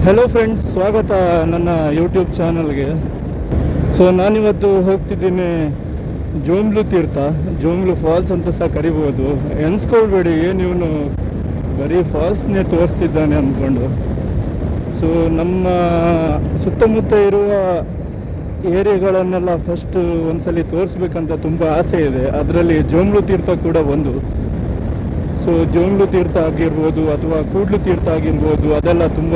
Hello friends, ಸ್ವಾಗತ ನನ್ನ YouTube ಚಾನಲ್ಗೆ. ಸೊ ನಾನಿವತ್ತು ಹೋಗ್ತಿದ್ದೀನಿ ಜೋಮ್ಲು ತೀರ್ಥ, ಜೋಮ್ಲು ಫಾಲ್ಸ್ ಅಂತ ಸಹ ಕರಿಬೋದು. ಎನ್ಸ್ಕೊಳ್ಬೇಡಿ, ಏನು ಇವನು ಬರೀ ಫಾಲ್ಸ್ನೇ ತೋರಿಸ್ತಿದ್ದಾನೆ ಅಂದ್ಕೊಂಡು. ಸೊ ನಮ್ಮ ಸುತ್ತಮುತ್ತ ಇರುವ ಏರಿಯಾಗಳನ್ನೆಲ್ಲ ಫಸ್ಟ್ ಒಂದ್ಸಲಿ ತೋರಿಸ್ಬೇಕಂತ ತುಂಬ ಆಸೆ ಇದೆ. ಅದರಲ್ಲಿ ಜೋಮ್ಲು ತೀರ್ಥ ಕೂಡ ಒಂದು. ಸೊ ಜೋಮ್ಲು ತೀರ್ಥ ಆಗಿರ್ಬೋದು ಅಥವಾ ಕೂಡ್ಲು ತೀರ್ಥ ಆಗಿರ್ಬೋದು, ಅದೆಲ್ಲ ತುಂಬ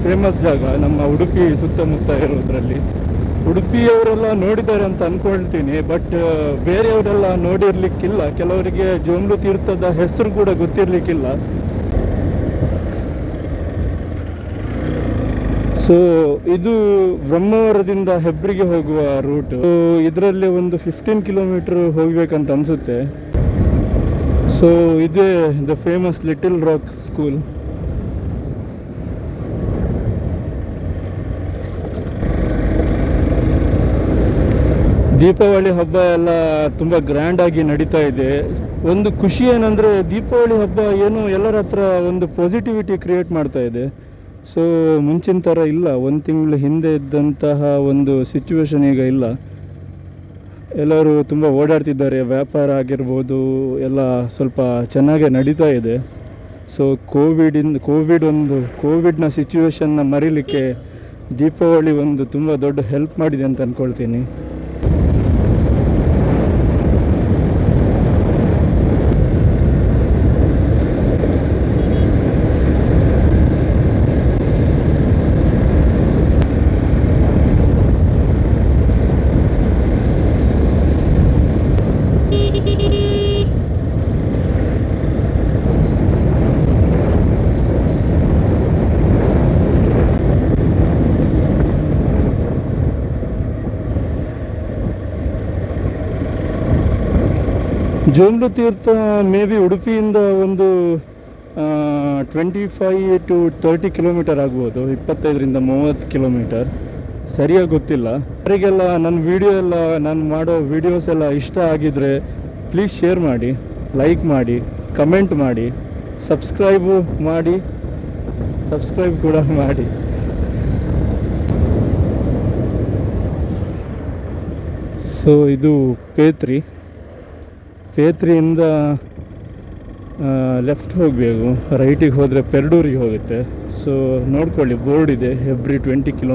ಫೇಮಸ್ ಜಾಗ ನಮ್ಮ ಉಡುಪಿ ಸುತ್ತಮುತ್ತ ಇರೋದ್ರಲ್ಲಿ. ಉಡುಪಿಯವರೆಲ್ಲ ನೋಡಿದ್ದಾರೆ ಅಂತ ಅಂದ್ಕೊಳ್ತೀನಿ, ಬಟ್ ಬೇರೆಯವರೆಲ್ಲ ನೋಡಿರ್ಲಿಕ್ಕಿಲ್ಲ. ಕೆಲವರಿಗೆ ಜೋಮ್ಲು ತೀರ್ಥದ ಹೆಸರು ಕೂಡ ಗೊತ್ತಿರಲಿಕ್ಕಿಲ್ಲ. ಸೊ ಇದು ಬ್ರಹ್ಮಾವರದಿಂದ ಹೆಬ್ರಿಗೆ ಹೋಗುವ ರೂಟ್. ಇದರಲ್ಲಿ ಒಂದು 15 ಕಿಲೋಮೀಟರ್ ಹೋಗ್ಬೇಕಂತ ಅನಿಸುತ್ತೆ. ಸೊ ಇದೇ the famous little rock school. Deepavali ಹಬ್ಬ ಎಲ್ಲ ತುಂಬ ಗ್ರ್ಯಾಂಡಾಗಿ ನಡೀತಾ ಇದೆ. ಒಂದು ಖುಷಿ ಏನಂದರೆ, ದೀಪಾವಳಿ ಹಬ್ಬ ಏನು ಎಲ್ಲರ ಹತ್ರ ಒಂದು ಪಾಸಿಟಿವಿಟಿ ಕ್ರಿಯೇಟ್ ಮಾಡ್ತಾ ಇದೆ. ಸೊ ಮುಂಚಿನ ಥರ ಇಲ್ಲ, ಒಂದು ತಿಂಗಳು ಹಿಂದೆ ಇದ್ದಂತಹ ಒಂದು ಸಿಚುವೇಶನ್ ಈಗ ಇಲ್ಲ. ಎಲ್ಲರೂ ತುಂಬ ಓಡಾಡ್ತಿದ್ದಾರೆ, ವ್ಯಾಪಾರ ಆಗಿರ್ಬೋದು ಎಲ್ಲ ಸ್ವಲ್ಪ ಚೆನ್ನಾಗೇ ನಡೀತಾ ಇದೆ. ಸೊ ಕೋವಿಡ್ನ ಸಿಚುವೇಶನ್ನ ಮರೀಲಿಕ್ಕೆ ದೀಪಾವಳಿ ಒಂದು ತುಂಬ ದೊಡ್ಡ ಹೆಲ್ಪ್ ಮಾಡಿದೆ ಅಂತ ಅಂದ್ಕೊಳ್ತೀನಿ. ಜೋಮ್ಲು ತೀರ್ಥ ಮೇ ಬಿ ಉಡುಪಿಯಿಂದ ಒಂದು 25 to 30 ಕಿಲೋಮೀಟರ್ ಆಗ್ಬೋದು, 25ರಿಂದ 30 ಕಿಲೋಮೀಟರ್, ಸರಿಯಾಗಿ ಗೊತ್ತಿಲ್ಲ. ಅವರಿಗೆಲ್ಲ ನನ್ನ ವಿಡಿಯೋ ಎಲ್ಲ, ನಾನು ಮಾಡೋ ವಿಡಿಯೋಸ್ ಎಲ್ಲ ಇಷ್ಟ ಆಗಿದ್ರೆ ಪ್ಲೀಸ್ ಶೇರ್ ಮಾಡಿ, ಲೈಕ್ ಮಾಡಿ, ಕಮೆಂಟ್ ಮಾಡಿ, ಸಬ್ಸ್ಕ್ರೈಬ್ ಕೂಡ ಮಾಡಿ. ಸೊ ಇದು ಪೇತ್ರಿಯಿಂದ ಲೆಫ್ಟ್ ಹೋಗಬೇಕು, ರೈಟಿಗೆ ಹೋದರೆ ಪೆರ್ಡೂರಿಗೆ ಹೋಗುತ್ತೆ. ಸೊ ನೋಡ್ಕೊಳ್ಳಿ, ಬೋರ್ಡ್ ಇದೆ, ಎವ್ರಿ 20 ಕಿಲೋ.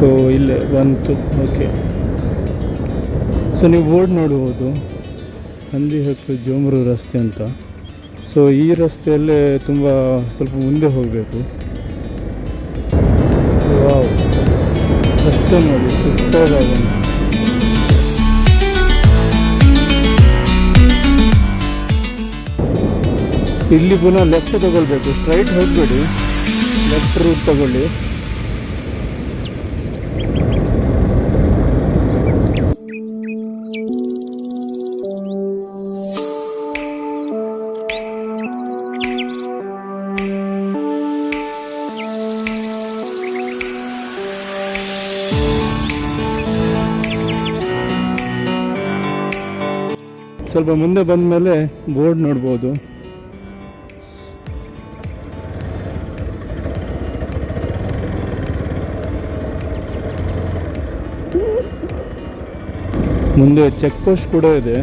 ಸೊ ಇಲ್ಲೇ ಬಂತು, ಓಕೆ. ಸೊ ನೀವು ಬೋರ್ಡ್ ನೋಡ್ಬೋದು, ಹಂದಿಹಕ್ಕು ಜೋಮ್ರು ರಸ್ತೆ ಅಂತ. ಸೊ ಈ ರಸ್ತೆಯಲ್ಲೇ ತುಂಬ ಸ್ವಲ್ಪ ಮುಂದೆ ಹೋಗಬೇಕು. ವಾವ್, ರಸ್ತೆ ನೋಡಿ ಸೂಪರಾಗಿ. ಇಲ್ಲಿ ಪುನಃ ಲೆಫ್ಟ್ ತಗೊಳ್ಬೇಕು, ಸ್ಟ್ರೈಟ್ ಹೋಗಬೇಡಿ, ಲೆಫ್ಟ್ ರೂಟ್ ತಗೊಳ್ಳಿ. ಸ್ವಲ್ಪ ಮುಂದೆ ಬಂದ ಮೇಲೆ ಬೋರ್ಡ್ ನೋಡ್ಬೋದು. ಮುಂದೆ ಚೆಕ್ ಪೋಸ್ಟ್ ಕೂಡ ಇದೆ.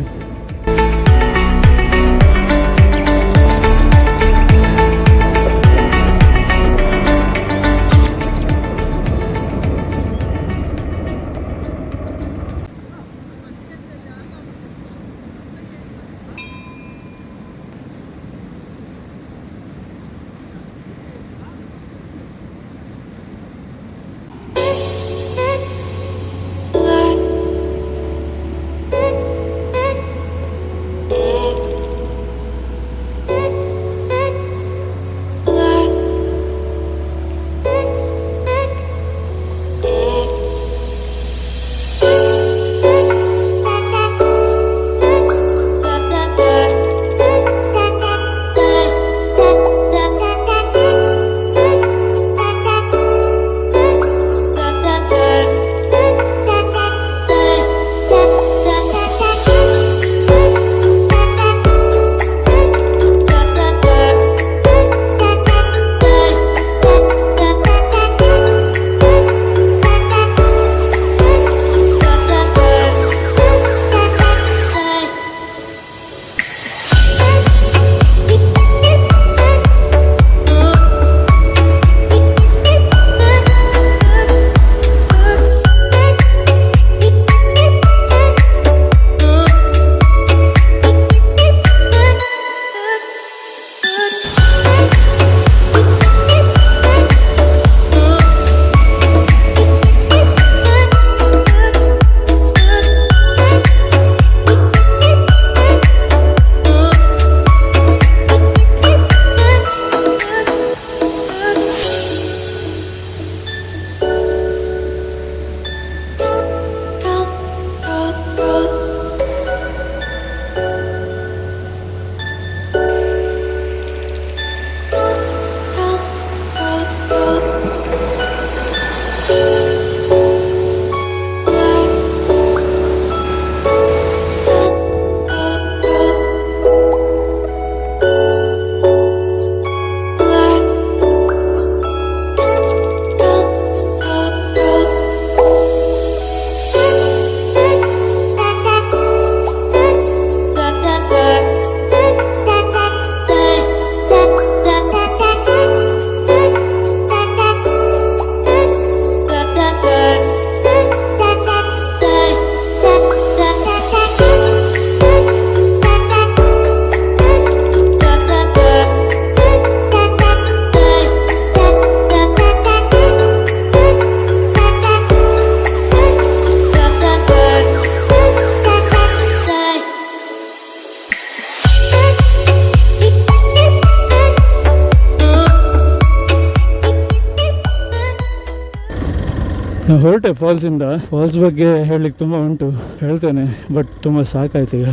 ಹೊರಟೆ ಫಾಲ್ಸಿಂದ. ಫಾಲ್ಸ್ ಬಗ್ಗೆ ಹೇಳಲಿಕ್ಕೆ ತುಂಬ ಉಂಟು, ಹೇಳ್ತೇನೆ, ಬಟ್ ತುಂಬ ಸಾಕಾಯ್ತು ಈಗ.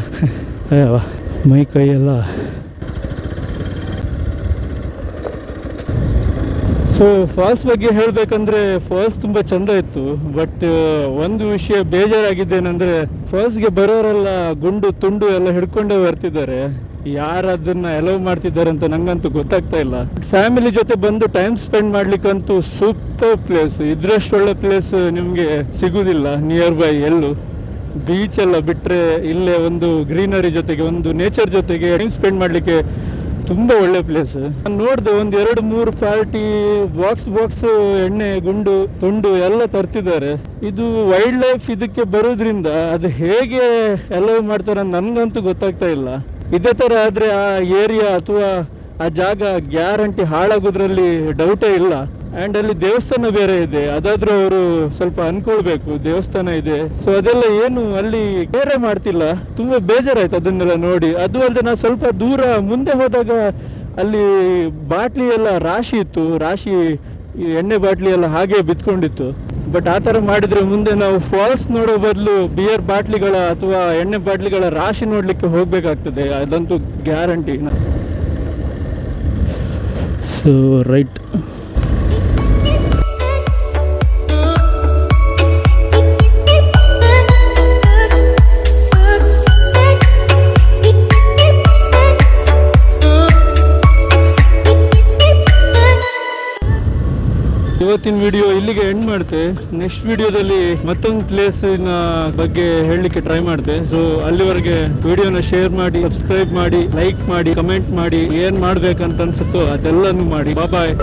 ಅಯ್ಯವ ಮೈ ಕೈ ಎಲ್ಲ. ಸೊ ಫಾಲ್ಸ್ ಬಗ್ಗೆ ಹೇಳಬೇಕಂದ್ರೆ ಫಾಲ್ಸ್ ತುಂಬ ಚೆಂದ ಇತ್ತು. ಬಟ್ ಒಂದು ವಿಷಯ ಬೇಜಾರಾಗಿದ್ದೇನೆಂದರೆ ಫಾಲ್ಸ್ಗೆ ಬರೋರೆಲ್ಲ ಗುಂಡು ತುಂಡು ಎಲ್ಲ ಹಿಡ್ಕೊಂಡೇ ಬರ್ತಿದ್ದಾರೆ. ಯಾರು ಅದನ್ನು ಅಲೌ ಮಾಡ್ತಿದ್ದಾರೆ ಅಂತ ನಂಗಂತೂ ಗೊತ್ತಾಗ್ತಾ ಇಲ್ಲ. ಫ್ಯಾಮಿಲಿ ಜೊತೆ ಬಂದು ಟೈಮ್ ಸ್ಪೆಂಡ್ ಮಾಡ್ಲಿಕ್ಕಂತೂ ಸೂಪರ್ ಪ್ಲೇಸ್. ಇದ್ರಷ್ಟು ಒಳ್ಳೆ ಪ್ಲೇಸ್ ನಿಮಗೆ ಸಿಗುವುದಿಲ್ಲ ನಿಯರ್ ಬೈ ಎಲ್ಲೂ. ಬೀಚ್ ಎಲ್ಲ ಬಿಟ್ಟರೆ ಇಲ್ಲೇ ಒಂದು ಗ್ರೀನರಿ ಜೊತೆಗೆ ಒಂದು ನೇಚರ್ ಜೊತೆಗೆ ಟೈಮ್ ಸ್ಪೆಂಡ್ ಮಾಡಲಿಕ್ಕೆ ತುಂಬ ಒಳ್ಳೆ ಪ್ಲೇಸ್. ನಾನು ನೋಡಿದೆ, ಒಂದು 2-3 ಪಾರ್ಟಿ ಬಾಕ್ಸ್ ಎಣ್ಣೆ ಗುಂಡು ತುಂಡು ಎಲ್ಲ ತರ್ತಿದ್ದಾರೆ. ಇದು ವೈಲ್ಡ್ ಲೈಫ್ ಇದಕ್ಕೆ ಬರೋದ್ರಿಂದ ಅದು ಹೇಗೆ ಅಲೌ ಮಾಡ್ತಾರೆ ಅಂತ ನನಗಂತೂ ಗೊತ್ತಾಗ್ತಾ ಇಲ್ಲ. ಇದೇ ಥರ ಆದರೆ ಆ ಏರಿಯಾ ಅಥವಾ ಆ ಜಾಗ ಗ್ಯಾರಂಟಿ ಹಾಳಾಗೋದ್ರಲ್ಲಿ ಡೌಟೇ ಇಲ್ಲ. ಆ್ಯಂಡ್ ಅಲ್ಲಿ ದೇವಸ್ಥಾನ ಬೇರೆ ಇದೆ, ಅದಾದ್ರೂ ಅವರು ಸ್ವಲ್ಪ ಅನ್ಕೊಳ್ಬೇಕು, ದೇವಸ್ಥಾನ ಇದೆ. ಸೊ ಅದೆಲ್ಲ ಏನು ಅಲ್ಲಿ ಬೇರೆ ಮಾಡ್ತಿಲ್ಲ. ತುಂಬ ಬೇಜಾರಾಯ್ತು ಅದನ್ನೆಲ್ಲ ನೋಡಿ. ಅದು ಅಲ್ಲದೆ ನಾವು ಸ್ವಲ್ಪ ದೂರ ಮುಂದೆ ಹೋದಾಗ ಅಲ್ಲಿ ಬಾಟ್ಲಿ ಎಲ್ಲ ರಾಶಿ ಇತ್ತು, ರಾಶಿ ಈ ಎಣ್ಣೆ ಬಾಟ್ಲಿ ಎಲ್ಲ ಹಾಗೆ ಬಿತ್ಕೊಂಡಿತ್ತು. ಬಟ್ ಆ ಥರ ಮಾಡಿದರೆ ಮುಂದೆ ನಾವು ಫಾಲ್ಸ್ ನೋಡೋ ಬದಲು ಬಿಯರ್ ಬಾಟ್ಲಿಗಳ ಅಥವಾ ಎಣ್ಣೆ ಬಾಟ್ಲಿಗಳ ರಾಶಿ ನೋಡಲಿಕ್ಕೆ ಹೋಗಬೇಕಾಗ್ತದೆ, ಅದಂತೂ ಗ್ಯಾರಂಟಿ. So right. ಇವತ್ತಿನ ವಿಡಿಯೋ ಇಲ್ಲಿಗೆ ಎಂಡ್ ಮಾಡ್ತೆ. ನೆಕ್ಸ್ಟ್ ವಿಡಿಯೋದಲ್ಲಿ ಮತ್ತೊಂದು ಪ್ಲೇಸಿನ ಬಗ್ಗೆ ಹೇಳಲಿಕ್ಕೆ ಟ್ರೈ ಮಾಡ್ತೆ. ಸೊ ಅಲ್ಲಿವರೆಗೆ ವಿಡಿಯೋನ ಶೇರ್ ಮಾಡಿ, ಸಬ್ಸ್ಕ್ರೈಬ್ ಮಾಡಿ, ಲೈಕ್ ಮಾಡಿ, ಕಮೆಂಟ್ ಮಾಡಿ, ಏನ್ ಮಾಡ್ಬೇಕಂತ ಅನ್ಸುತ್ತೋ ಅದೆಲ್ಲನೂ ಮಾಡಿ. ಬಾಯ್.